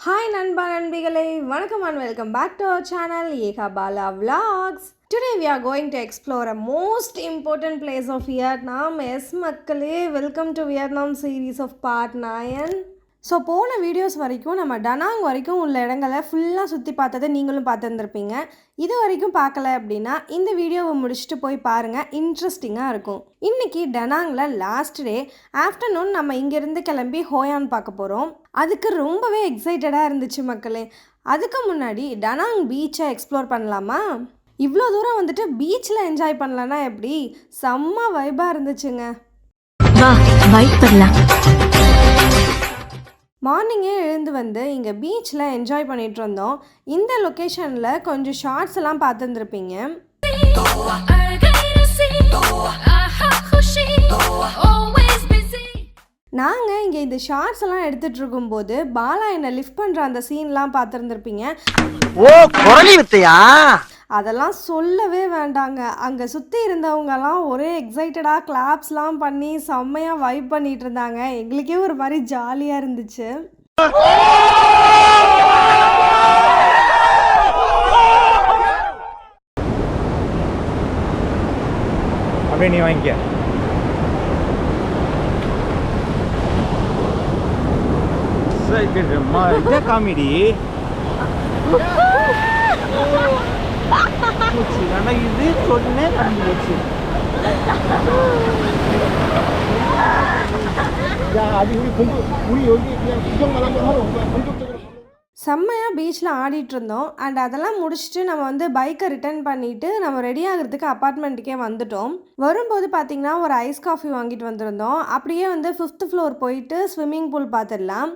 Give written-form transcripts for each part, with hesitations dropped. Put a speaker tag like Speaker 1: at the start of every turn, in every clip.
Speaker 1: Hi நண்பா நண்பிகளே, வணக்கம் and welcome back to our channel Yeka Bala Vlogs. Today we are going to explore a most important place of Vietnam. Yes மக்களே, welcome to Vietnam series of part 9. So போன videos வரைக்கும் நம்ம Da Nang வரைக்கும் உள்ள இடங்களை ஃபுல்லாக சுற்றி பார்த்ததை நீங்களும் பார்த்துருந்துருப்பீங்க. இது வரைக்கும் பார்க்கல அப்படின்னா இந்த வீடியோவை முடிச்சுட்டு போய் பாருங்கள், இன்ட்ரெஸ்டிங்காக இருக்கும். இன்றைக்கி டனாங்கில் லாஸ்ட் டே ஆஃப்டர்நூன் நம்ம இங்கேருந்து கிளம்பி ஹோயான் பார்க்க போகிறோம். அதுக்கு ரொம்பவே எக்ஸைட்டடாக இருந்துச்சு மக்களே. அதுக்கு முன்னாடி டனாங் பீச்சை எக்ஸ்ப்ளோர் பண்ணலாமா? இவ்வளோ தூரம் வந்துட்டு பீச்சில் என்ஜாய் பண்ணலான்னா எப்படி? செம்ம வைபாக இருந்துச்சுங்க. மார்னிங்கே எழுந்து வந்து இங்கே பீச்சில் என்ஜாய் பண்ணிகிட்டு இருந்தோம். இந்த லொக்கேஷனில் கொஞ்சம் ஷார்ட்ஸ் எல்லாம் பார்த்துருந்துருப்பீங்க. நாங்கள் இங்கே இந்த ஷார்ட்ஸ் எல்லாம் எடுத்துகிட்டு இருக்கும்போது பாலா என்னை லிஃப்ட் பண்ணுற அந்த சீன்லாம் பார்த்துருந்துருப்பீங்க. அதெல்லாம் சொல்லவே வேண்டாங்க. அங்கே சுற்றி இருந்தவங்கலாம் ஒரே எக்ஸைட்டடாக கிளாப்ஸ்லாம் பண்ணி செம்மையாக வைப் பண்ணிகிட்டு இருந்தாங்க. எங்களுக்கே ஒரு மாதிரி ஜாலியாக இருந்துச்சு.
Speaker 2: அப்படியே நீ வாங்கிக்க. காமெடி இது சொன்னேன்.
Speaker 1: செம்மையாக பீச்சில் ஆடிட்டு இருந்தோம். அண்ட் அதெல்லாம் முடிச்சுட்டு நம்ம வந்து பைக்கை ரிட்டர்ன் பண்ணிவிட்டு நம்ம ரெடி ஆகிறதுக்கு அப்பார்ட்மெண்ட்டுக்கே வந்துட்டோம். வரும்போது பார்த்திங்கன்னா ஒரு ஐஸ் காஃபி வாங்கிட்டு வந்திருந்தோம். அப்படியே வந்து 5th floor போயிட்டு ஸ்விம்மிங் பூல் பார்த்துடலாம்.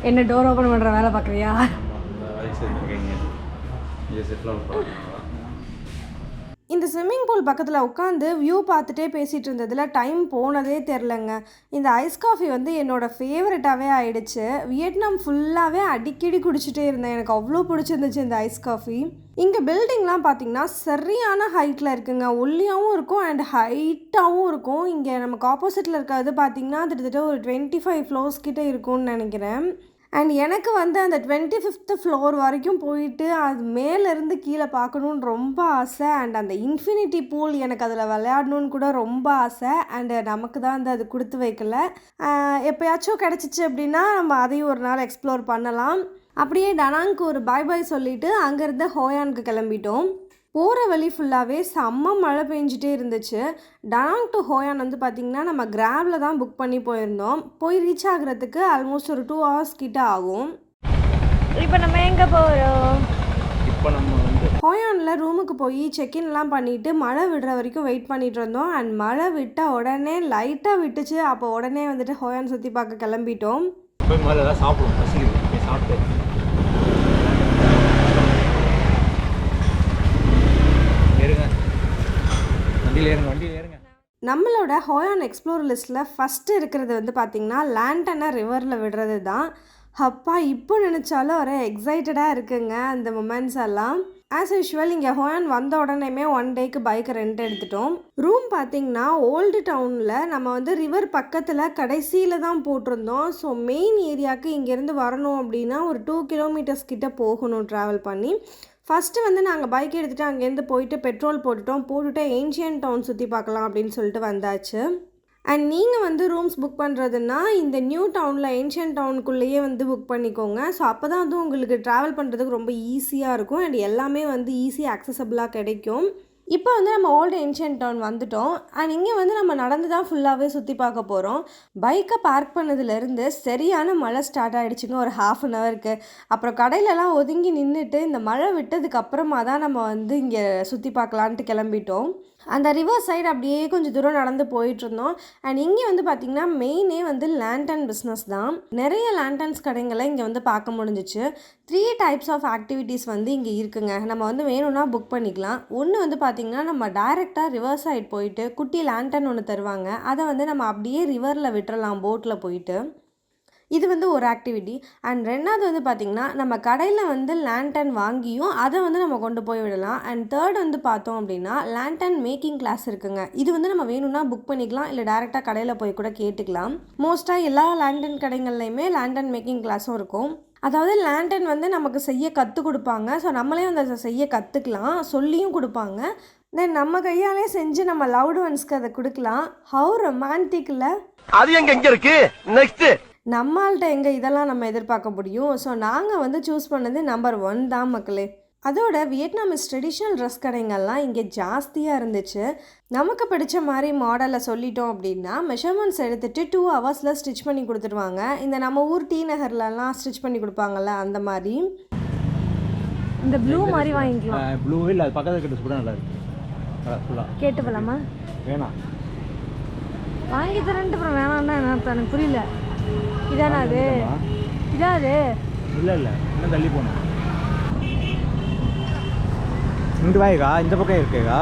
Speaker 1: என்ன டோர் ஓப்பன் பண்ணுற வேலை பார்க்குறியா? இந்த ஸ்விம்மிங் பூல் பக்கத்தில் உட்காந்து வியூ பார்த்துட்டே பேசிகிட்டு இருந்ததில் டைம் போனதே தெரிலங்க. இந்த ஐஸ் காஃபி வந்து என்னோடய ஃபேவரட்டாகவே ஆயிடுச்சு. வியட்நாம் ஃபுல்லாகவே அடிக்கடி குடிச்சிட்டே இருந்தேன். எனக்கு அவ்வளோ பிடிச்சிருந்துச்சு இந்த ஐஸ் காஃபி. இங்கே பில்டிங்லாம் பார்த்திங்கன்னா சரியான ஹைட்டில் இருக்குங்க. ஒல்லியாகவும் இருக்கும் அண்ட் ஹைட்டாகவும் இருக்கும். இங்கே நமக்கு ஆப்போசிட்டில் இருக்கிறது பார்த்திங்கன்னா கிட்டத்தட்ட ஒரு 25 floors கிட்டே இருக்கும்னு நினைக்கிறேன். அண்ட் எனக்கு வந்து அந்த 25th floor வரைக்கும் போயிட்டு அது மேலேருந்து கீழே பார்க்கணுன்னு ரொம்ப ஆசை. அண்ட் அந்த இன்ஃபினிட்டி பூல் எனக்கு அதில் விளையாடணுன்னு கூட ரொம்ப ஆசை. அண்டு நமக்கு தான் அந்த அது கொடுத்து வைக்கல. எப்போயாச்சும் கிடச்சிச்சு அப்படின்னா நம்ம அதையும் ஒரு நாள் எக்ஸ்ப்ளோர் பண்ணலாம். அப்படியே டனாங்க்கு ஒரு பாய் பாய் சொல்லிவிட்டு அங்கேருந்து ஹோயானுக்கு கிளம்பிட்டோம். போகிற வழி ஃபுல்லாகவே செம்ம மழை பெஞ்சிட்டே இருந்துச்சு. டனாங் டு ஹோயான் வந்து பார்த்திங்கன்னா நம்ம கிராபில் தான் புக் பண்ணி போயிருந்தோம். போய் ரீச் ஆகிறதுக்கு ஆல்மோஸ்ட் ஒரு 2 hours கிட்ட ஆகும்.
Speaker 3: இப்போ நம்ம எங்கே போகிறோம்?
Speaker 2: இப்போ நம்ம வந்து
Speaker 1: ஹோயானில் ரூமுக்கு போய் செக்இன்லாம் பண்ணிவிட்டு மழை விடுற வரைக்கும் வெயிட் பண்ணிகிட்டு இருந்தோம். அண்ட் மழை விட்ட உடனே லைட்டாக விட்டுச்சு. அப்போ உடனே வந்துட்டு ஹோயான் சுற்றி பார்க்க கிளம்பிட்டோம்.
Speaker 2: போய் முதல்ல சாப்பிடுவோம். சாப்பிட்டு
Speaker 1: நம்மளோட ஹோயான் எக்ஸ்ப்ளோர் லிஸ்ட்டில் ஃபஸ்ட்டு இருக்கிறது வந்து பார்த்திங்கன்னா லேண்டனை ரிவரில் விடுறது தான். அப்பா இப்போ நினச்சாலும் ஒரு எக்ஸைட்டடாக இருக்குங்க அந்த மொமெண்ட்ஸ் எல்லாம். ஆஸ் யூஷுவல் இங்கே ஹோயான் வந்த உடனேமே 1 dayக்கு பைக்கை ரெண்ட் எடுத்துட்டோம். ரூம் பார்த்திங்கன்னா ஓல்டு டவுனில் நம்ம வந்து ரிவர் பக்கத்தில் கடைசியில் தான் போட்டிருந்தோம். ஸோ மெயின் ஏரியாவுக்கு இங்கேருந்து வரணும் அப்படின்னா ஒரு 2 kilometers கிட்ட போகணும் ட்ராவல் பண்ணி. ஃபஸ்ட்டு வந்து நாங்கள் பைக் எடுத்துகிட்டு அங்கேருந்து போயிட்டு பெட்ரோல் போட்டுட்டு ஏன்ஷியன்ட் டவுன் சுற்றி பார்க்கலாம் அப்படின்னு சொல்லிட்டு வந்தாச்சு. அண்ட் நீங்கள் வந்து ரூம்ஸ் புக் பண்ணுறதுன்னா இந்த நியூ டவுனில் ஏன்ஷியன்ட் டவுனுக்குள்ளேயே வந்து புக் பண்ணிக்கோங்க. ஸோ அப்போ தான் வந்து உங்களுக்கு ட்ராவல் பண்ணுறதுக்கு ரொம்ப ஈஸியாக இருக்கும். அண்ட் எல்லாமே வந்து ஈஸியாக அக்சசபிளாக கிடைக்கும். இப்போ வந்து நம்ம ஓல்டு ஏன்ஷியன்ட் டவுன் வந்துட்டோம். அண்ட் இங்கே வந்து நம்ம நடந்து தான் ஃபுல்லாகவே சுற்றி பார்க்க போகிறோம். பைக்கை பார்க் பண்ணதுலேருந்து சரியான மழை ஸ்டார்ட் ஆகிடுச்சுங்க ஒரு 1/2 hourக்கு. அப்புறம் கடையிலலாம் ஒதுங்கி நின்றுட்டு இந்த மழை விட்டதுக்கு அப்புறமா தான் நம்ம வந்து இங்கே சுற்றி பார்க்கலான்ட்டு கிளம்பிட்டோம். அந்த ரிவர் சைடு அப்படியே கொஞ்சம் தூரம் நடந்து போயிட்டுருந்தோம். அண்ட் இங்கே வந்து பார்த்திங்கன்னா மெயினே வந்து லேண்டன் பிஸ்னஸ் தான். நிறைய லேண்டன்ஸ் கடைங்களை இங்கே வந்து பார்க்க முடிஞ்சிச்சு. 3 types ஆஃப் ஆக்டிவிட்டீஸ் வந்து இங்கே இருக்குங்க. நம்ம வந்து வேணும்னா புக் பண்ணிக்கலாம். ஒன்று வந்து பார்த்திங்கன்னா நம்ம டைரெக்டாக ரிவர் சைடு போயிட்டு குட்டி லேண்டன் ஒன்று தருவாங்க. அதை வந்து நம்ம அப்படியே ரிவரில் விட்டுறலாம் போட்டில் போயிட்டு. இது வந்து ஒரு ஆக்டிவிட்டி. அண்ட் 2வது வந்து பார்த்திங்கன்னா நம்ம கடையில் வந்து லேண்டன் வாங்கியும் அதை வந்து நம்ம கொண்டு போய் விடலாம். அண்ட் 3rd வந்து பார்த்தோம் அப்படின்னா லேண்டன் மேக்கிங் கிளாஸ் இருக்குங்க. இது வந்து நம்ம வேணும்னா புக் பண்ணிக்கலாம், இல்லை டேரெக்டாக கடையில் போய் கூட கேட்டுக்கலாம். மோஸ்ட்டாக எல்லா லேண்டன் கடைகள்லையுமே லேண்டன் மேக்கிங் கிளாஸும் இருக்கும். அதாவது லேண்டன் வந்து நமக்கு செய்ய கற்றுக் கொடுப்பாங்க. ஸோ நம்மளே வந்து அதை செய்ய கற்றுக்கலாம், சொல்லியும் கொடுப்பாங்க. தென் நம்ம கையாலே செஞ்சு நம்ம லவ்டு ஒன்ஸ்க்கு அதை கொடுக்கலாம். ஹவு ரொமான்டிக்கில்.
Speaker 4: அது எங்க இருக்கு நெக்ஸ்ட்
Speaker 1: நம்மள்கிட்ட எங்கே இதெல்லாம் நம்ம எதிர்பார்க்க முடியும். ஸோ நாங்கள் வந்து சூஸ் பண்ணது நம்பர் 1 தான் மக்களே. அதோட வியட்நாமிஸ் ட்ரெடிஷ்னல் ட்ரெஸ் கடைங்கள்லாம் இங்கே ஜாஸ்தியாக இருந்துச்சு. நமக்கு பிடிச்ச மாதிரி மாடலில் சொல்லிட்டோம் அப்படின்னா மெஷர்மெண்ட்ஸ் எடுத்துகிட்டு 2 ஹவர்ஸில் ஸ்டிச் பண்ணி கொடுத்துருவாங்க. இந்த நம்ம ஊர் டி நகர்லலாம் ஸ்டிச் பண்ணி கொடுப்பாங்கள்ல அந்த மாதிரி. இந்த ப்ளூ மாதிரி வாங்கிக்கலாம்.
Speaker 2: ப்ளூ இல்லை, அது பக்கத்தில் கிட்ட கூட நல்லா இருக்கு. ஃபுல்லாக
Speaker 3: கேட்டு போகலாமா?
Speaker 2: வேணாம்,
Speaker 3: வாங்கி தரேன்ட்டு அப்புறம் வேணாம்னா என்ன எனக்கு புரியல. இதானா அது? இதான் அது?
Speaker 2: இல்லை இல்லை, இன்னும் தள்ளி போகணும். இங்கே வாய்க்கா, இந்த பக்கம் இருக்கேக்கா.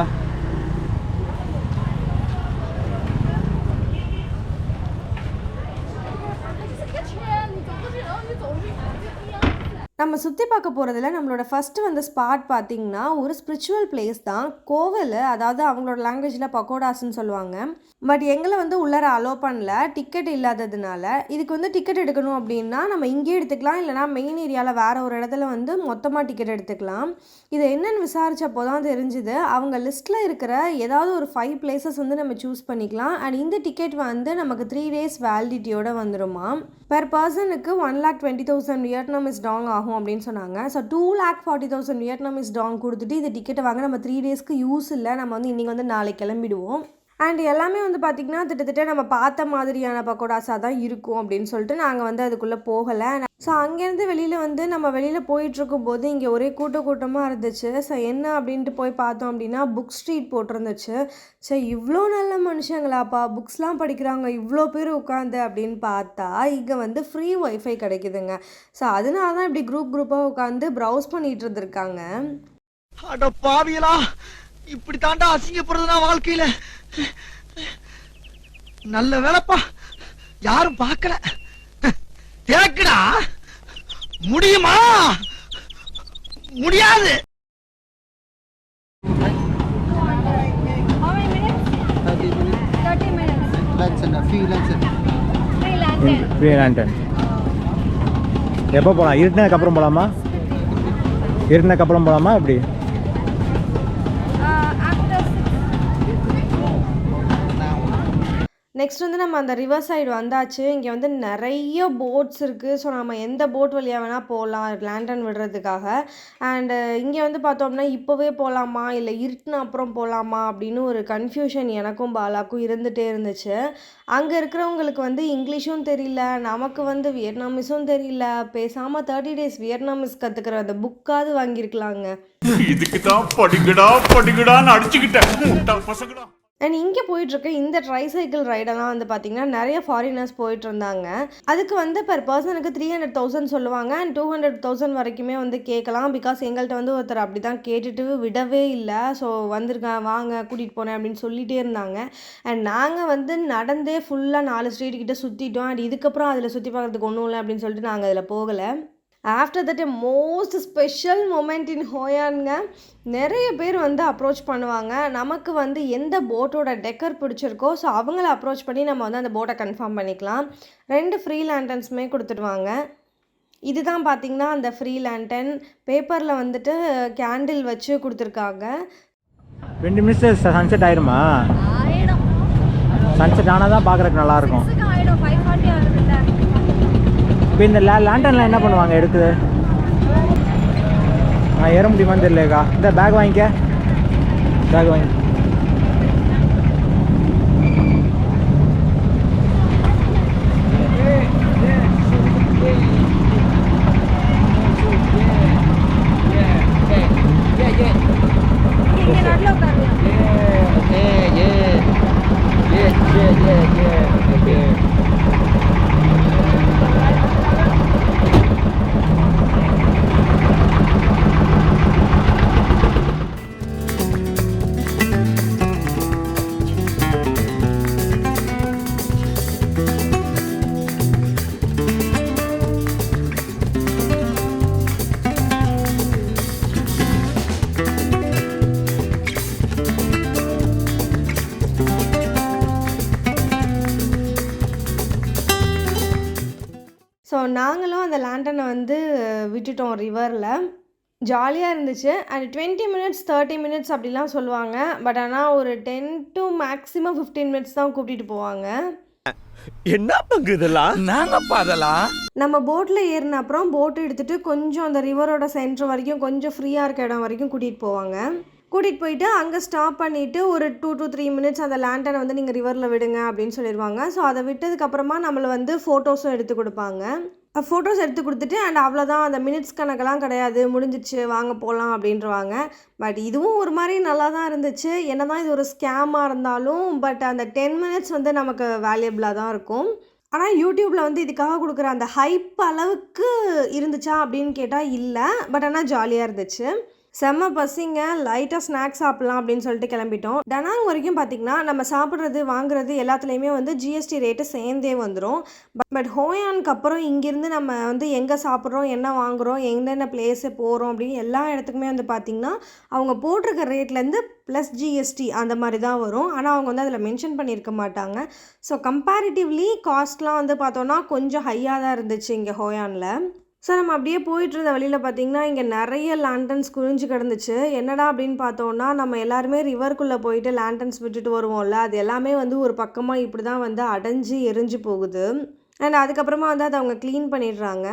Speaker 1: நம்ம சுற்றி பார்க்க போகிறதுல நம்மளோட ஃபஸ்ட்டு வந்து ஸ்பாட் பார்த்திங்கன்னா ஒரு ஸ்பிரிச்சுவல் பிளேஸ் தான். கோவில், அதாவது அவங்களோட லாங்குவேஜில் பக்கோடாஸ்ன்னு சொல்லுவாங்க. பட் எங்களை வந்து உள்ளார அலோவ் பண்ணல, டிக்கெட் இல்லாததுனால. இதுக்கு வந்து டிக்கெட் எடுக்கணும் அப்படின்னா நம்ம இங்கே எடுத்துக்கலாம், இல்லைனா மெயின் ஏரியாவில் வேறு ஒரு இடத்துல வந்து மொத்தமாக டிக்கெட் எடுத்துக்கலாம். இது என்னென்னு விசாரித்தப்போ தான் தெரிஞ்சுது, அவங்க லிஸ்ட்டில் இருக்கிற ஏதாவது ஒரு 5 பிளேசஸ் வந்து நம்ம சூஸ் பண்ணிக்கலாம். அண்ட் இந்த டிக்கெட் வந்து நமக்கு 3 days வேலிடிட்டியோடு வந்துடுமா. பெர் பர்சனுக்கு 1,20,000 வியட்நாமிஸ் டாங் ஆகும் அப்படின்னு சொன்னாங்க. ஸோ 2,40,000 வியட்நாமிஸ் டாங் கொடுத்துட்டு இந்த டிக்கெட்டை வாங்க நம்ம 3 daysக்கு யூஸ் இல்லை, நம்ம வந்து இன்றைக்கி வந்து நாளைக்கு கிளம்பிடுவோம். அண்ட் எல்லாமே வந்து பார்த்திங்கன்னா கிட்டத்தட்ட நம்ம பார்த்த மாதிரியான பக்கோடாஸாக தான் இருக்கும் அப்படின்னு சொல்லிட்டு நாங்கள் வந்து அதுக்குள்ளே போகலை. ஸோ அங்கேருந்து நம்ம வெளியில் போயிட்டுருக்கும்போது இங்கே ஒரே கூட்டமாக இருந்துச்சு. ஸோ என்ன அப்படின்ட்டு போய் பார்த்தோம் அப்படின்னா புக் ஸ்ட்ரீட் போட்டிருந்துச்சு. ஸோ இவ்வளோ நல்ல மனுஷங்களாப்பா, புக்ஸ்லாம் படிக்கிறாங்க இவ்வளோ பேர் உட்காந்து அப்படின்னு பார்த்தா இங்கே வந்து ஃப்ரீ ஒய்ஃபை கிடைக்குதுங்க. ஸோ அதனால தான் இப்படி குரூப்பாக உட்காந்து ப்ரௌஸ் பண்ணிகிட்டு இருந்திருக்காங்க.
Speaker 4: அட பாவியலா, இப்படி தாண்டா அசிங்கப்படுறதுனா வாழ்க்கையில. நல்ல வேலைப்பா, யாரும் பார்க்கல. தேக்குடா, முடியுமா? முடியாது.
Speaker 2: Free lantern. எப்போ போகலாம்? இருட்டினதுக்கு அப்புறம் போகலாமா? இருட்டினதுக்கு அப்புறம் போகலாமா எப்படி?
Speaker 1: நெக்ஸ்ட் வந்து நம்ம அந்த ரிவர் சைடு வந்தாச்சு. இங்கே வந்து நிறைய போட்ஸ் இருக்குது. ஸோ நம்ம எந்த போட் வழியாக வேணால் போகலாம் லேண்டன் விடுறதுக்காக. அண்டு இங்கே வந்து பார்த்தோம்னா இப்போவே போகலாமா இல்லை இருட்டுன அப்புறம் போகலாமா அப்படின்னு ஒரு கன்ஃபியூஷன் எனக்கும் பாலாக்கும் இருந்துகிட்டே இருந்துச்சு. அங்கே இருக்கிறவங்களுக்கு வந்து இங்கிலீஷும் தெரியல, நமக்கு வந்து வியட்நாமிஸும் தெரியல. பேசாமல் 30 days வியட்நாமிஸ் கற்றுக்கிற அந்த புக்காவது வாங்கியிருக்கலாங்க.
Speaker 5: இதுக்கு தான் படிக்கடான்னு அடிச்சுக்கிட்டேன்.
Speaker 1: அண்ட் இங்கே போயிட்டுருக்க இந்த ட்ரைசைக்கிள் ரைடெல்லாம் வந்து பார்த்திங்கன்னா நிறைய ஃபாரினர்ஸ் போயிட்டு இருந்தாங்க. அதுக்கு வந்து பெர் பர்சனுக்கு 300,000 சொல்லுவாங்க. அண்ட் 200,000 வரைக்குமே வந்து கேட்கலாம். பிகாஸ் எங்கள்கிட்ட வந்து ஒருத்தர் அப்படி தான் கேட்டுட்டு விடவே இல்லை. ஸோ வந்திருக்கேன் வாங்க கூட்டிகிட்டு போனேன் அப்படின்னு சொல்லிகிட்டே இருந்தாங்க. அண்ட் நாங்கள் வந்து நடந்தே ஃபுல்லாக 4 ஸ்ட்ரீட்கிட்ட சுற்றிட்டோம். அண்ட் இதுக்கப்புறம் அதில் சுற்றி பார்க்குறதுக்கு ஒன்றும் இல்லை அப்படின்னு சொல்லிட்டு நாங்கள் அதில் போகலை. After that most special moment in ஹோயான்ங்க. நிறைய பேர் வந்து அப்ரோச் பண்ணுவாங்க. நமக்கு வந்து எந்த போட்டோட டெக்கர் பிடிச்சிருக்கோ ஸோ அவங்கள அப்ரோச் பண்ணி நம்ம வந்து அந்த போட்டை கன்ஃபார்ம் பண்ணிக்கலாம். 2 ஃப்ரீ லேண்டன்ஸுமே கொடுத்துடுவாங்க. இதுதான் பார்த்திங்கன்னா அந்த ஃப்ரீ லேண்டன். பேப்பரில் வந்துட்டு கேண்டில் வச்சு கொடுத்துருக்காங்க.
Speaker 2: 20 minutes சன்செட் ஆயிருமா? சன்செட் ஆனால் தான் பார்க்குறதுக்கு நல்லாயிருக்கும். இப்போ இந்த லேண்டனில் என்ன பண்ணுவாங்க எடுக்குது? ஏற முடியுமான்னு தெரியலக்கா. இந்த பேக் வாங்கிக்க, பேக் வாங்கி.
Speaker 1: நாங்களும் அந்த லேண்டனை வந்து விட்டுட்டோம் ரிவரில். ஜாலியாக இருந்துச்சு. அண்ட் 20 மினிட்ஸ் 30 மினிட்ஸ் அப்படிலாம் சொல்லுவாங்க. பட் ஆனால் ஒரு 10 to மேக்ஸிமம் 15 மினிட்ஸ் தான் கூட்டிகிட்டு போவாங்க.
Speaker 4: என்ன பங்கு இதெல்லாம்? நாங்கப்பா அதெல்லாம்.
Speaker 1: நம்ம போட்டில் ஏறின அப்புறம் போட்டு எடுத்துகிட்டு கொஞ்சம் அந்த ரிவரோட சென்டர் வரைக்கும் கொஞ்சம் ஃப்ரீயாக இருக்க இடம் வரைக்கும் கூட்டிகிட்டு போவாங்க. கூட்டிகிட்டு போயிட்டு அங்கே ஸ்டாப் பண்ணிவிட்டு ஒரு 2 to 3 மினிட்ஸ் அந்த லேண்டனை வந்து நீங்கள் ரிவரில் விடுங்க அப்படின்னு சொல்லிடுவாங்க. ஸோ அதை விட்டதுக்கப்புறமா நம்மளை வந்து ஃபோட்டோஸும் எடுத்து கொடுப்பாங்க. ஃபோட்டோஸ் எடுத்து கொடுத்துட்டு அண்ட் அவ்வளோதான், அந்த மினிட்ஸ் கணக்கெல்லாம் கிடையாது, முடிஞ்சிச்சு வாங்க போகலாம் அப்படின்றவாங்க. பட் இதுவும் ஒரு மாதிரி நல்லா தான் இருந்துச்சு. என்ன தான் இது ஒரு ஸ்கேமாக இருந்தாலும் பட் அந்த 10 மினிட்ஸ் வந்து நமக்கு வேல்யூபிளாக தான் இருக்கும். ஆனால் யூடியூப்பில் வந்து இதுக்காக கொடுக்குற அந்த ஹைப் அளவுக்கு இருந்துச்சா அப்படின்னு கேட்டால் இல்லை. பட் ஆனால் ஜாலியாக இருந்துச்சு. செம்ம பசிங்க, லைட்டாக ஸ்நாக்ஸ் சாப்பிட்லாம் அப்படின்னு சொல்லிட்டு கிளம்பிட்டோம். டனாங் வரைக்கும் பார்த்திங்கன்னா நம்ம சாப்பிட்றது வாங்குறது எல்லாத்துலேயுமே வந்து ஜிஎஸ்டி ரேட்டு சேர்ந்தே வந்துடும். பட் ஹோயானுக்கு அப்புறம் இங்கேருந்து நம்ம வந்து எங்கே சாப்பிட்றோம், என்ன வாங்குகிறோம், என்னென்ன பிளேஸு போகிறோம் அப்படின்னு எல்லா இடத்துக்குமே வந்து பார்த்திங்கன்னா அவங்க போட்டிருக்க ரேட்லேருந்து ப்ளஸ் ஜிஎஸ்டி அந்த மாதிரி தான் வரும். ஆனால் அவங்க வந்து அதில் மென்ஷன் பண்ணியிருக்க மாட்டாங்க. ஸோ கம்பேரிட்டிவ்லி காஸ்ட்லாம் வந்து பார்த்தோன்னா கொஞ்சம் ஹையாக தான் இருந்துச்சு இங்கே ஹோயானில். ஸோ நம்ம அப்படியே போயிட்டு இருந்த வழியில் பார்த்திங்கன்னா இங்கே நிறைய லேண்டன்ஸ் குவிஞ்சு கிடந்துச்சு. என்னடா அப்படின்னு பார்த்தோன்னா நம்ம எல்லாருமே ரிவருக்குள்ளே போயிட்டு லேண்டன்ஸ் விட்டுட்டு வருவோம்ல, அது எல்லாமே வந்து ஒரு பக்கமாக இப்படி தான் வந்து அடைஞ்சு எரிஞ்சு போகுது. அண்ட் அதுக்கப்புறமா வந்து அதை அவங்க க்ளீன் பண்ணிடுறாங்க.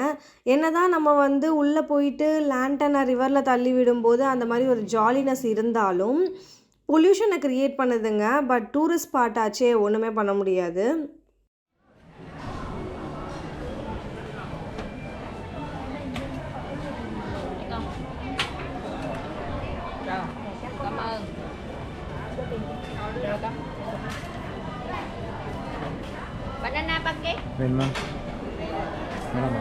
Speaker 1: என்ன தான் நம்ம வந்து உள்ளே போயிட்டு லேண்டனை ரிவரில் தள்ளி விடும்போது அந்த மாதிரி ஒரு ஜாலினஸ் இருந்தாலும் பொல்யூஷனை க்ரியேட் பண்ணுதுங்க. பட் டூரிஸ்ட் ஸ்பாட் ஆச்சே, ஒன்றுமே பண்ண முடியாது.
Speaker 6: Banana pancake?
Speaker 2: வேணுமா வேணாமா?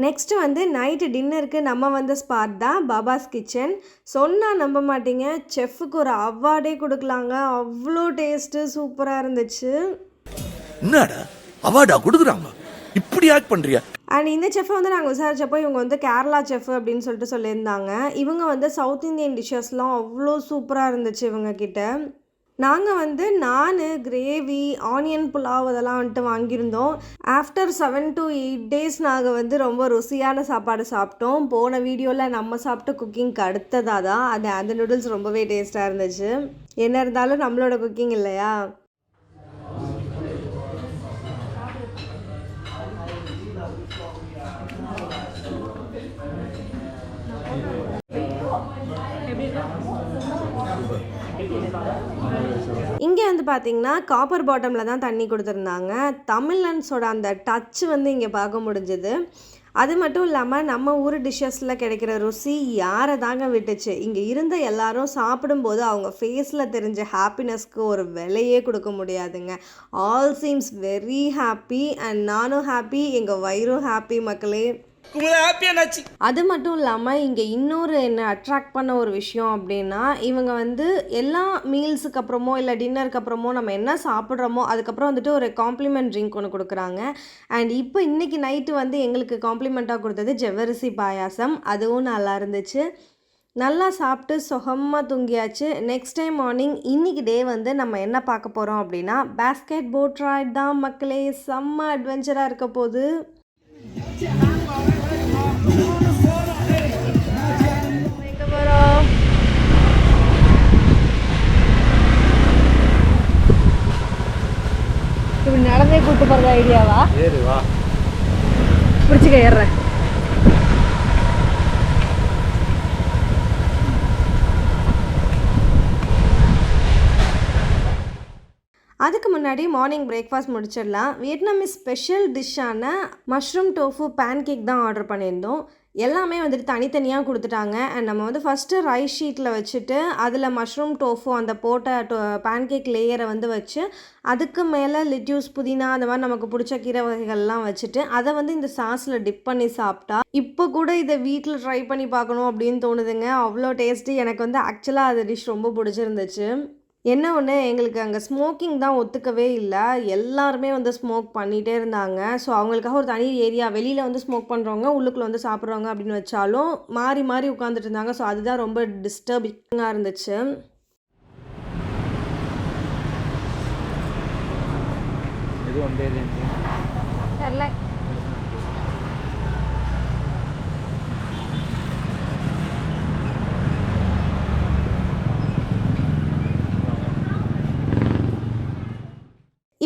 Speaker 1: நெக்ஸ்ட்டு வந்து நைட்டு டின்னருக்கு நம்ம வந்த ஸ்பாட் தான் பாபாஸ் கிச்சன். சொன்னால் நம்ப மாட்டீங்க, செஃப்புக்கு ஒரு அவார்டே கொடுக்கலாங்க. அவ்வளோ டேஸ்ட்டு சூப்பராக இருந்துச்சு.
Speaker 4: என்னடா அவார்டா கொடுக்குறாங்க, இப்படி ஆக்ட் பண்ணுறியா?
Speaker 1: அண்ட் இந்த செஃப்பை வந்து நாங்கள் விசாரிச்சப்போ இவங்க வந்து கேரளா செஃப் அப்படின்னு சொல்லிட்டு சொல்லியிருந்தாங்க. இவங்க வந்து சவுத் இந்தியன் டிஷ்ஷஸ்லாம் அவ்வளோ சூப்பராக இருந்துச்சு இவங்கக்கிட்ட. நாங்கள் வந்து நான் கிரேவி ஆனியன் புலாவ் அதெல்லாம் வந்துட்டு வாங்கியிருந்தோம். ஆஃப்டர் 7 to 8 days நாங்கள் வந்து ரொம்ப ருசியான சாப்பாடு சாப்பிட்டோம். போன வீடியோவில் நம்ம சாப்பிட்ட குக்கிங்க்கு அடுத்ததாக தான் அந்த நூடுல்ஸ் ரொம்பவே டேஸ்ட்டாக இருந்துச்சு. என்ன இருந்தாலும் நம்மளோட குக்கிங் இல்லையா. இங்கே வந்து பார்த்திங்கன்னா காப்பர் பாட்டமில் தான் தண்ணி கொடுத்துருந்தாங்க. தமிழன்ஸோட அந்த டச்சு வந்து இங்கே பார்க்க முடிஞ்சுது. அது மட்டும் இல்லாமல் நம்ம ஊர் டிஷ்ஷஸில் கிடைக்கிற ருசி யாரை தாங்க விட்டுச்சு. இங்கே இருந்த எல்லாரும் சாப்பிடும்போது அவங்க ஃபேஸில் தெரிஞ்ச ஹாப்பினஸ்க்கு ஒரு விலையே கொடுக்க முடியாதுங்க. All seems very happy and நானும் ஹாப்பி, எங்கள் வயிறும் ஹாப்பி மக்களே. அது மட்டும் இல்லாமல் இங்கே இன்னொரு என்ன அட்ராக்ட் பண்ண ஒரு விஷயம் அப்படின்னா, இவங்க வந்து எல்லா மீல்ஸுக்கு அப்புறமோ இல்லை டின்னருக்கு அப்புறமோ நம்ம என்ன சாப்பிட்றோமோ அதுக்கப்புறம் வந்துட்டு ஒரு காம்ப்ளிமெண்ட் ட்ரிங்க் ஒன்று கொடுக்குறாங்க. அண்ட் இப்போ இன்றைக்கி நைட்டு வந்து எங்களுக்கு காம்ப்ளிமெண்ட்டாக கொடுத்தது ஜவ்வரிசி பாயாசம். அதுவும் நல்லா இருந்துச்சு. நல்லா சாப்பிட்டு சுகமாக தூங்கியாச்சு. நெக்ஸ்ட் டைம் மார்னிங் இன்றைக்கி டே வந்து நம்ம என்ன பார்க்க போகிறோம் அப்படின்னா பேஸ்கெட் போட் ரைட் தான் மக்களே. செம்ம அட்வென்ச்சராக இருக்க போகுது.
Speaker 3: இப்படி நடந்தே கூப்பிட்டு போகிறது ஐடியாவா?
Speaker 2: ஏறு வா,
Speaker 3: பிடிச்சிக்க ஏறுறேன்.
Speaker 1: அதுக்கு முன்னாடி மார்னிங் பிரேக்ஃபாஸ்ட் முடிச்சிடலாம். வியட்நாமீஸ் ஸ்பெஷல் டிஷ்ஷான மஷ்ரூம் டோஃபு பேன்கேக் தான் ஆர்டர் பண்ணியிருந்தோம். எல்லாமே வந்துட்டு தனித்தனியாக கொடுத்துட்டாங்க. அண்ட் நம்ம வந்து ஃபஸ்ட்டு ரைஸ் ஷீட்டில் வச்சுட்டு அதில் மஷ்ரூம் டோஃபு அந்த போட்ட பேன்கேக் லேயரை வந்து வச்சு அதுக்கு மேலே லிட்யூஸ் புதினா அந்த மாதிரி நமக்கு பிடிச்ச கீரை வகைகள்லாம் வச்சுட்டு அதை வந்து இந்த சாஸில் டிப் பண்ணி சாப்பிட்டா இப்போ கூட இதை வீட்டில் ட்ரை பண்ணி பார்க்கணும் அப்படின்னு தோணுதுங்க. அவ்வளோ டேஸ்ட்டு. எனக்கு வந்து ஆக்சுவலாக அது டிஷ் ரொம்ப பிடிச்சிருந்துச்சு. என்ன ஒன்று, எங்களுக்கு அங்கே ஸ்மோக்கிங் தான் ஒத்துக்கவே இல்லை. எல்லாருமே வந்து ஸ்மோக் பண்ணிகிட்டே இருந்தாங்க. ஸோ அவங்களுக்காக ஒரு தனி ஏரியா, வெளியில் வந்து ஸ்மோக் பண்ணுறவங்க உள்ளுக்குள்ளே வந்து சாப்பிட்றவங்க அப்படின்னு வச்சாலும் மாறி மாறி உட்காந்துட்டு இருந்தாங்க. ஸோ அதுதான் ரொம்ப டிஸ்டர்பிங்காக இருந்துச்சு.
Speaker 2: இது
Speaker 3: தெரியல.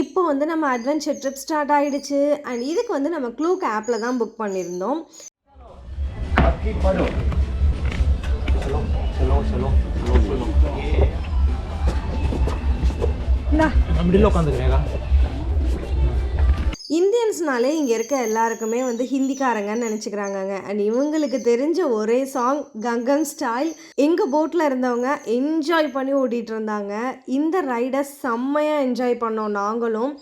Speaker 1: இப்போ வந்து நம்ம அட்வென்ச்சர் ட்ரிப் ஸ்டார்ட் ஆகிடுச்சு. அண்ட் இதுக்கு வந்து நம்ம க்ளூக் ஆப்பில் தான் புக் பண்ணியிருந்தோம். இந்தியன்ஸ்னாலே இங்கே இருக்க எல்லாருக்குமே வந்து ஹிந்திக்காரங்கன்னு நினச்சிக்கிறாங்கங்க. அண்ட் இவங்களுக்கு தெரிஞ்ச ஒரே சாங் கங்கம் ஸ்டைல். எங்கள் போட்டில் இருந்தவங்க என்ஜாய் பண்ணி ஓட்டிகிட்டு இருந்தாங்க. இந்த ரைடை செம்மையாக என்ஜாய் பண்ணோம் நாங்களும்.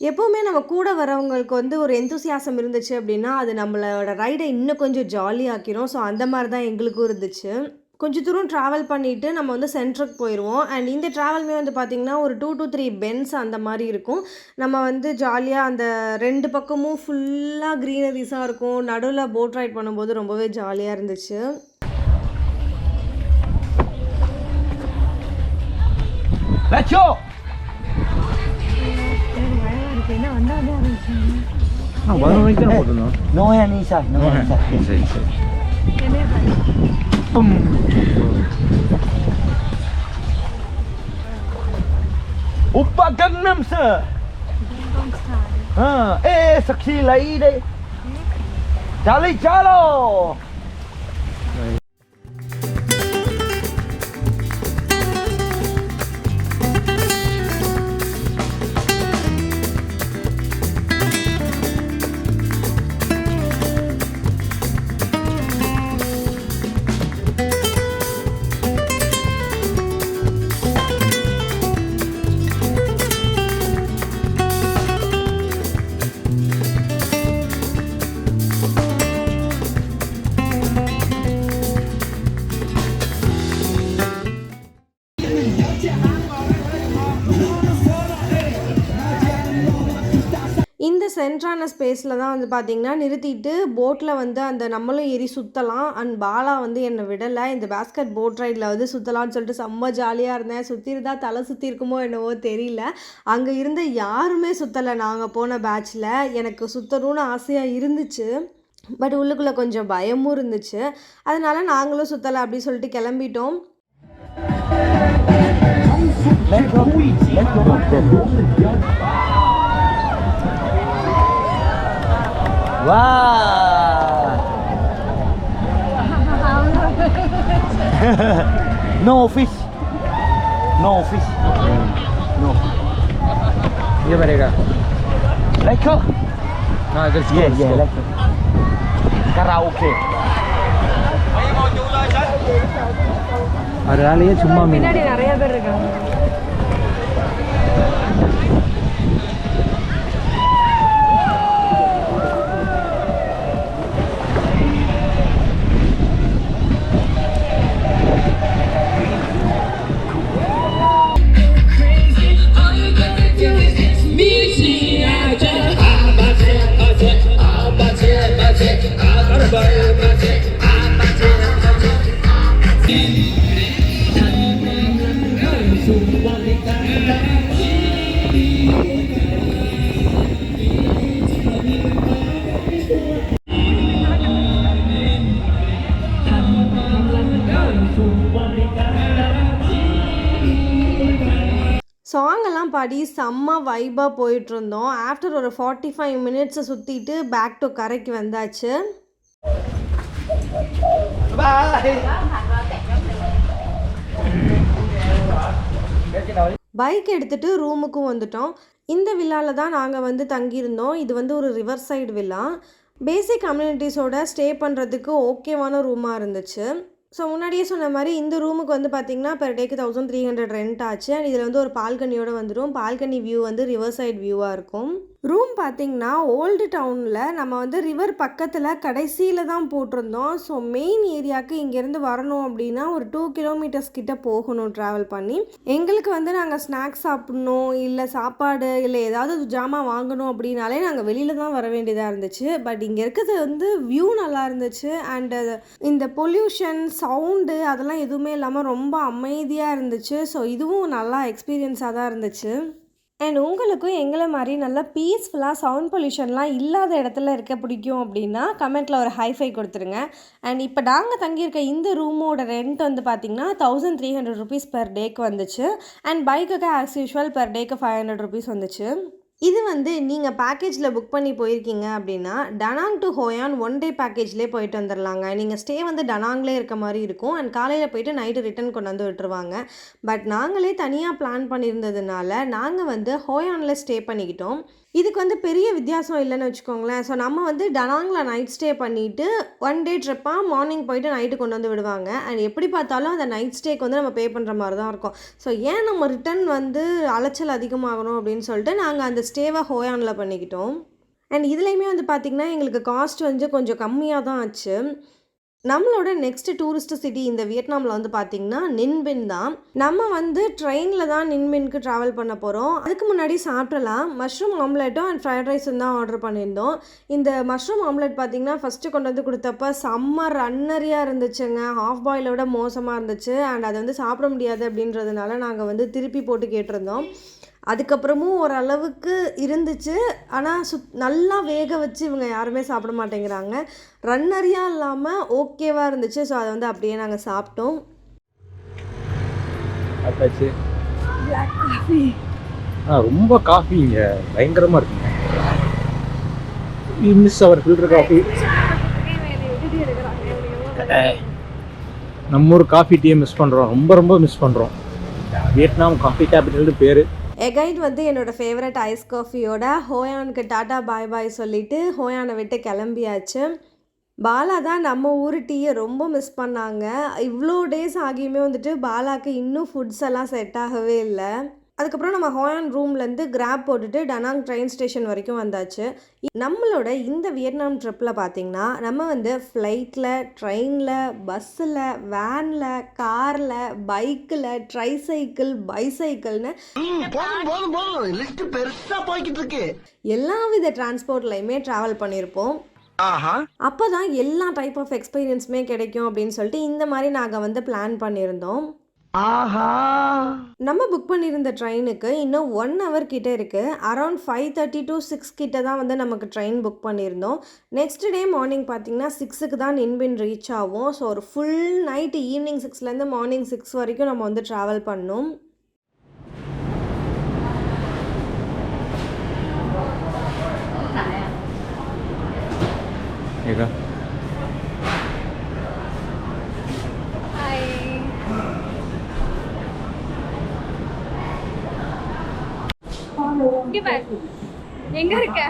Speaker 1: எப்போவுமே நம்ம கூட வரவங்களுக்கு வந்து ஒரு எந்தூசியாசம் இருந்துச்சு அப்படின்னா அது நம்மளோட ரைடை இன்னும் கொஞ்சம் ஜாலியாக்கிரும். ஸோ அந்த மாதிரி தான் எங்களுக்கும் இருந்துச்சு. கொஞ்சம் தூரம் ட்ராவல் பண்ணிவிட்டு நம்ம வந்து சென்ட்ருக்கு போயிடுவோம். அண்ட் இந்த ட்ராவல்மே வந்து பார்த்திங்கன்னா ஒரு 2 to 3 பென்ஸ் அந்த மாதிரி இருக்கும். நம்ம வந்து ஜாலியாக அந்த 2 பக்கமும் ஃபுல்லாக க்ரீனரிஸாக இருக்கும். நடுவில் போட் ரைட் பண்ணும்போது ரொம்பவே ஜாலியாக இருந்துச்சு.
Speaker 3: என்ன வந்தாலே ஆரம்பிச்சாங்க.
Speaker 2: Uppa Gangnam sir. Saksi lai deh. Chali chalo.
Speaker 1: இந்த சென்ட்ரான ஸ்பேஸில் தான் வந்து பார்த்திங்கன்னா நிறுத்திட்டு போட்டில் வந்து அந்த நம்மளும் ஏறி சுற்றலாம். அண்ட் பாலா வந்து என்னை விடலை. இந்த பேஸ்கெட் போட் ரைடில் வந்து சுற்றலான்னு சொல்லிட்டு செம்ம ஜாலியாக இருந்தேன். சுற்றிருந்தா தலை சுற்றி இருக்குமோ என்னவோ தெரியல. அங்கே இருந்த யாருமே சுற்றலை நாங்கள் போன பேட்சில். எனக்கு சுற்றணும்னு ஆசையாக இருந்துச்சு. பட் உள்ளுக்குள்ளே கொஞ்சம் பயமும் இருந்துச்சு. அதனால நாங்களும் சுற்றலை அப்படி சொல்லிட்டு கிளம்பிட்டோம்.
Speaker 2: Wow. No fish. No fish. No.
Speaker 6: ये बनेगा
Speaker 2: Let's go.
Speaker 6: हाँ इधर
Speaker 2: Yeah, let's go. Karaoke.
Speaker 6: அதனாலேயே சும்மா மீன்
Speaker 3: பின்னாடி நிறைய பேர் இருக்காங்க.
Speaker 1: சாங்கெல்லாம் பாடி செம்ம வைபாக போயிட்டுருந்தோம். ஆஃப்டர் ஒரு 45 மினிட்ஸை சுற்றிட்டு பேக் டு கரைக்கு வந்தாச்சு. பைக் எடுத்துகிட்டு ரூமுக்கும் வந்துட்டோம். இந்த வில்லாவில் தான் நாங்கள் வந்து தங்கியிருந்தோம். இது வந்து ஒரு ரிவர் சைடு வில்லா. பேசிக் கம்யூனிட்டிஸோட ஸ்டே பண்ணுறதுக்கு ஓகேவான ரூமாக இருந்துச்சு. ஸோ முன்னாடியே சொன்ன மாதிரி இந்த ரூமுக்கு வந்து பார்த்திங்கன்னா பெர் டேக்கு 1300 ரெண்ட் ஆச்சு. அண்ட் இதில் வந்து ஒரு பால்கனியோடு வந்துடும். பால்கனி வியூ வந்து ரிவர் சைட் வியூவாக இருக்கும். ரூம் பார்த்திங்கன்னா ஓல்டு டவுனில் நம்ம வந்து ரிவர் பக்கத்தில் கடைசியில் தான் போட்டிருந்தோம். ஸோ மெயின் ஏரியாவுக்கு இங்கேருந்து வரணும் அப்படின்னா ஒரு 2 கிலோமீட்டர்ஸ் கிட்ட போகணும் ட்ராவல் பண்ணி. எங்களுக்கு வந்து நாங்கள் ஸ்நாக்ஸ் சாப்பிட்ணும் இல்லை சாப்பாடு இல்லை ஏதாவது ஜாமான் வாங்கணும் அப்படின்னாலே நாங்கள் வெளியில் தான் வர வேண்டியதாக இருந்துச்சு. பட் இங்கே இருக்கிறது வந்து வியூ நல்லா இருந்துச்சு. அண்டு இந்த பொல்யூஷன் சவுண்டு அதெல்லாம் எதுவுமே இல்லாமல் ரொம்ப அமைதியாக இருந்துச்சு. ஸோ இதுவும் நல்லா எக்ஸ்பீரியன்ஸாக தான் இருந்துச்சு. அண்ட் உங்களுக்கும் எங்களை மாதிரி நல்லா பீஸ்ஃபுல்லாக சவுண்ட் பொல்யூஷன்லாம் இல்லாத இடத்துல இருக்க பிடிக்கும் அப்படின்னா கமெண்ட்டில் ஒரு ஹைஃபை கொடுத்துருங்க. அண்ட் இப்போ நாங்கள் தங்கியிருக்க இந்த ரூமோட ரெண்ட் வந்து பார்த்திங்கன்னா 1300 ருபீஸ் பெர் டேக்கு வந்துச்சு. அண்ட் பைக்குக்கு ஆஸ் யூஷுவல் பெர் டேக்கு 500 ருபீஸ் வந்துச்சு. இது வந்து நீங்கள் பேக்கேஜில் புக் பண்ணி போயிருக்கீங்க அப்படின்னா டனாங் டு ஹோயான் 1 டே பேக்கேஜ்லேயே போயிட்டு வந்துடலாங்க. நீங்கள் ஸ்டே வந்து டனாங்லேயே இருக்க மாதிரி இருக்கும். அண்ட் காலையில் போயிட்டு நைட்டு ரிட்டன் கொண்டு வந்து விட்டுருவாங்க. பட் நாங்களே தனியாக பிளான் பண்ணியிருந்ததுனால நாங்கள் வந்து ஹோயானில் ஸ்டே பண்ணிக்கிட்டோம். இதுக்கு வந்து பெரிய வித்தியாசம் இல்லைன்னு வச்சுக்கோங்களேன். ஸோ நம்ம வந்து டனாங்கில் நைட் ஸ்டே பண்ணிவிட்டு 1 டே ட்ரிப்பாக மார்னிங் போயிட்டு நைட்டு கொண்டு வந்து விடுவாங்க. அண்ட் எப்படி பார்த்தாலும் அந்த நைட் ஸ்டேக்கு வந்து நம்ம பே பண்ணுற மாதிரி தான் இருக்கும். ஸோ ஏன் நம்ம ரிட்டன் வந்து அலைச்சல் அதிகமாகணும் அப்படின்னு சொல்லிட்டு நாங்கள் அந்த ஸ்டேவை ஹோயானில் பண்ணிக்கிட்டோம். அண்ட் இதுலேயுமே வந்து பார்த்திங்கன்னா எங்களுக்கு காஸ்ட் வந்து கொஞ்சம் கம்மியாக தான் ஆச்சு. நம்மளோட நெக்ஸ்ட் டூரிஸ்ட் சிட்டி இந்த வியட்நாமில் வந்து பார்த்திங்கன்னா நின்பின் தான். நம்ம வந்து ட்ரெயினில் தான் நின்பின்க்கு ட்ராவல் பண்ண போகிறோம். அதுக்கு முன்னாடி சாப்பிடலாம். மஷ்ரூம் ஆம்லெட்டும் அண்ட் ஃப்ரைட் ரைஸும் தான் ஆர்டர் பண்ணியிருந்தோம். இந்த மஷ்ரூம் ஆம்லெட் பார்த்திங்கன்னா ஃபஸ்ட்டு கொண்டு வந்து கொடுத்தப்ப செம்ம ரன்னரியாக இருந்துச்சுங்க. ஹாஃப் பாயிலோட மோசமாக இருந்துச்சு. அண்ட் அதை வந்து சாப்பிட முடியாது அப்படின்றதுனால நாங்கள் வந்து திருப்பி போட்டு கேட்டிருந்தோம். அதுக்கப்புறமும் ஓரளவுக்கு இருந்துச்சு. ஆனால் நல்லா வேக வச்சு இவங்க யாருமே சாப்பிட மாட்டேங்கிறாங்க. ரன்னரியாக இல்லாமல் ஓகேவாக இருந்துச்சு. ஸோ அதை வந்து அப்படியே நாங்கள் சாப்பிட்டோம்.
Speaker 6: ரொம்ப காஃபி இங்கே பயங்கரமாக இருக்குங்க. மிஸ் அவர் ஃபில்டர் காஃபி. நம்ம ஒரு காஃபி டீயை மிஸ் பண்ணுறோம். ரொம்ப மிஸ் பண்ணுறோம். வியட்நாம் காஃபி கேபிட்டல்னு பேர்.
Speaker 1: எகைன் வந்து என்னோடய ஃபேவரட் ஐஸ் காஃபியோட ஹோயானுக்கு டாட்டா பாய் பாய் சொல்லிவிட்டு ஹோயானை விட்டு கிளம்பியாச்சு. பாலா தான் நம்ம ஊர் டீயை ரொம்ப மிஸ் பண்ணாங்க. இவ்வளோ டேஸ் ஆகியுமே வந்துட்டு பாலாவுக்கு இன்னும் ஃபுட்ஸ் எல்லாம் செட் ஆகவே இல்லை. அதுக்கப்புறம் நம்ம ஹோயான் ரூம்லேருந்து கிராப் போட்டுட்டு டனாங் ட்ரெயின் ஸ்டேஷன் வரைக்கும் வந்தாச்சு. நம்மளோட இந்த வியட்நாம் ட்ரிப்பில் பார்த்திங்கன்னா நம்ம வந்து ஃப்ளைட்டில், ட்ரெயினில், பஸ்ஸில், வேனில், காரில், பைக்கில், ட்ரைசைக்கிள், பைசைக்கிள்னு எல்லா வித டிரான்ஸ்போர்ட்லையுமே ட்ராவல் பண்ணியிருப்போம். அப்போ தான் எல்லா டைப் ஆஃப் எக்ஸ்பீரியன்ஸுமே கிடைக்கும் அப்படின்னு சொல்லிட்டு இந்த மாதிரி நாங்கள் வந்து பிளான் பண்ணியிருந்தோம். நம்ம புக் பண்ணியிருந்த ட்ரெயினுக்கு இன்னும் 1 hour கிட்டே இருக்குது. அரௌண்ட் 5:30 to 6 கிட்ட தான் வந்து நமக்கு ட்ரெயின் புக் பண்ணியிருந்தோம். நெக்ஸ்ட் டே மார்னிங் பார்த்திங்கன்னா 6க்கு தான் நின்பின் ரீச் ஆகும். ஸோ ஒரு ஃபுல் நைட்டு ஈவினிங் 6லேருந்து மார்னிங் 6 வரைக்கும் நம்ம வந்து ட்ராவல் பண்ணோம்.
Speaker 3: எங்க இருக்க?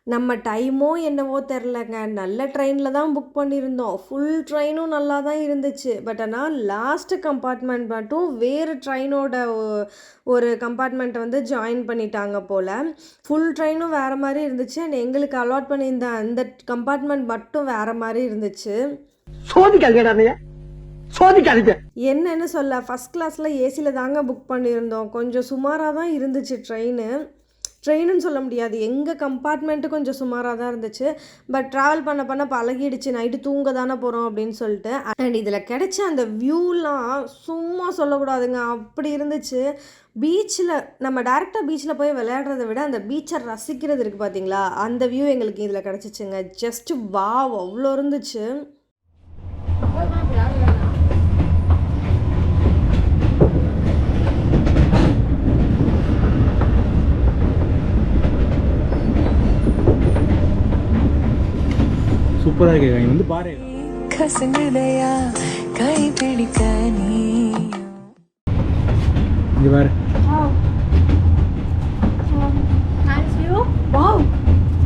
Speaker 3: நம்ம டைமோ என்னவோ தெரிலங்க. நல்ல ட்ரெயினில் தான் புக் பண்ணியிருந்தோம். ஃபுல் ட்ரெயினும் நல்லா தான் இருந்துச்சு. பட் ஆனால் லாஸ்ட்டு கம்பார்ட்மெண்ட் மட்டும் வேறு ட்ரெயினோட ஒரு கம்பார்ட்மெண்ட்டை வந்து ஜாயின் பண்ணிட்டாங்க போல். ஃபுல் ட்ரெயினும் வேறு மாதிரி இருந்துச்சு. அண்ட் எங்களுக்கு அலாட் பண்ணியிருந்த அந்த கம்பார்ட்மெண்ட் மட்டும் வேறு மாதிரி இருந்துச்சு. என்னன்னு சொல்ல, ஃபஸ்ட் கிளாஸில் ஏசியில் தாங்க புக் பண்ணியிருந்தோம். கொஞ்சம் சுமாராக தான் இருந்துச்சு ட்ரெயினுன்னு சொல்ல முடியாது. எங்கள் கம்பார்ட்மெண்ட்டு கொஞ்சம் சுமாராக தான் இருந்துச்சு. பட் ட்ராவல் பண்ண பழகிடுச்சு. நைட்டு தூங்க தானே போகிறோம் அப்படின்னு சொல்லிட்டு. அண்ட் இதில் கிடைச்ச அந்த வியூலாம் சும்மா சொல்லக்கூடாதுங்க, அப்படி இருந்துச்சு. பீச்சில் நம்ம டேரெக்டாக பீச்சில் போய் விளையாடுறத விட அந்த பீச்சை ரசிக்கிறது இருக்குது பார்த்தீங்களா, அந்த வியூ எங்களுக்கு இதில் கிடச்சிச்சுங்க. ஜஸ்ட்டு வாவ், அவ்வளோ இருந்துச்சு.
Speaker 6: சூப்பராக இருக்கு. வந்து பாரு, இங்க பாரு.
Speaker 3: Nice view. Wow.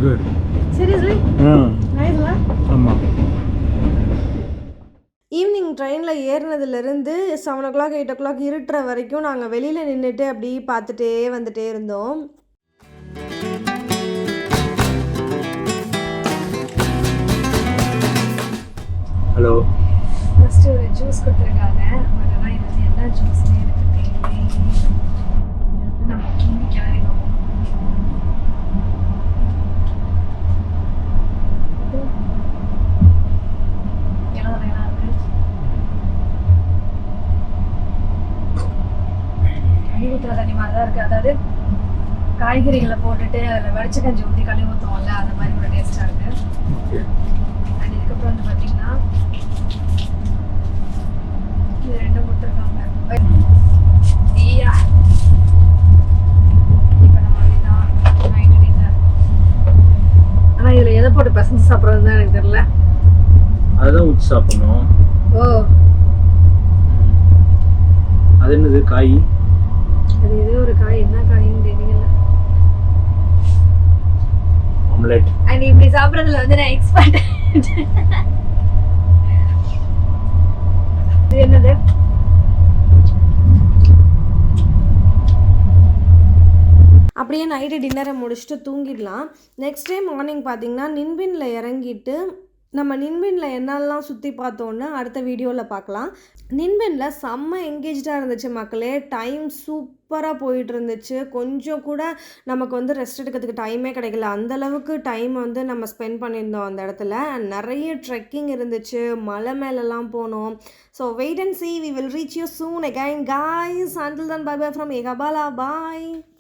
Speaker 6: Good.
Speaker 3: Seriously? Nice, huh?
Speaker 6: ஆமாம்.
Speaker 1: ஈவினிங் ட்ரெயினில் ஏறினதுலேருந்து 7 o'clock 8 o'clock இருட்டுற வரைக்கும் நாங்கள் வெளியில் நின்றுட்டு அப்படி பார்த்துட்டே வந்துட்டே இருந்தோம்.
Speaker 6: ஹலோ,
Speaker 1: ஃபஸ்ட்டு ஒரு ஜூஸ் கொடுத்துருக்காங்க. பட் ஆனால் இது வந்து என்ன ஜூஸ்னு எனக்கு தெரியல. இது வந்து நம்ம கிண்டி கிளறினோம். இளநீலாம் இருக்கு. கழுவி ஊற்றுற தண்ணி மாதிரி தான் இருக்குது. அதாவது காய்கறிகளை போட்டுட்டு அதில் வடிச்ச கஞ்சி ஊற்றி கழுவி ஊற்றுவோம்ல, அந்த மாதிரி ஒரு டேஸ்ட்டாக இருக்குது. அண்ட் இதுக்கப்புறம் வந்து பார்த்தீங்கன்னா இது ரெண்டும் கொடுத்துருக்காங்க. ஐயா இப்போ நம்ம அதுதான் நைட்டு டின்னர். ஆனால் இதில் எதை போட்டு பசங்க சாப்பிட்றது தான் எனக்கு தெரியல.
Speaker 6: அதுதான் ஊற்றி சாப்பிடணும்.
Speaker 1: ஓ,
Speaker 6: அது என்னது காய்?
Speaker 1: அது ஏதோ ஒரு காய், என்ன காயின்னு தெரியல.
Speaker 6: ஆம்லெட்.
Speaker 1: அண்ட் இப்படி சாப்பிட்றதுல வந்து நான் எக்ஸ்பர்ட். இது என்னது?
Speaker 3: அப்படியே நைட்டு டின்னரை முடிச்சுட்டு தூங்கிடலாம். நெக்ஸ்ட் டே மார்னிங் பார்த்திங்கன்னா நின்பினில் இறங்கிட்டு நம்ம நின்பினில் என்னெல்லாம் சுற்றி பார்த்தோன்னு அடுத்த வீடியோவில் பார்க்கலாம். நின்பினில் செம்ம எங்கேஜாக இருந்துச்சு மக்களே. டைம் சூப்பராக போயிட்டு இருந்துச்சு. கொஞ்சம் கூட நமக்கு வந்து ரெஸ்ட் எடுக்கிறதுக்கு டைமே கிடைக்கல. அந்தளவுக்கு டைம் வந்து நம்ம ஸ்பெண்ட் பண்ணியிருந்தோம் அந்த இடத்துல. நிறைய ட்ரெக்கிங் இருந்துச்சு, மலை மேலெல்லாம் போனோம். So wait and see, we will reach you soon again guys. Until then, bye bye from Meghabala. Bye.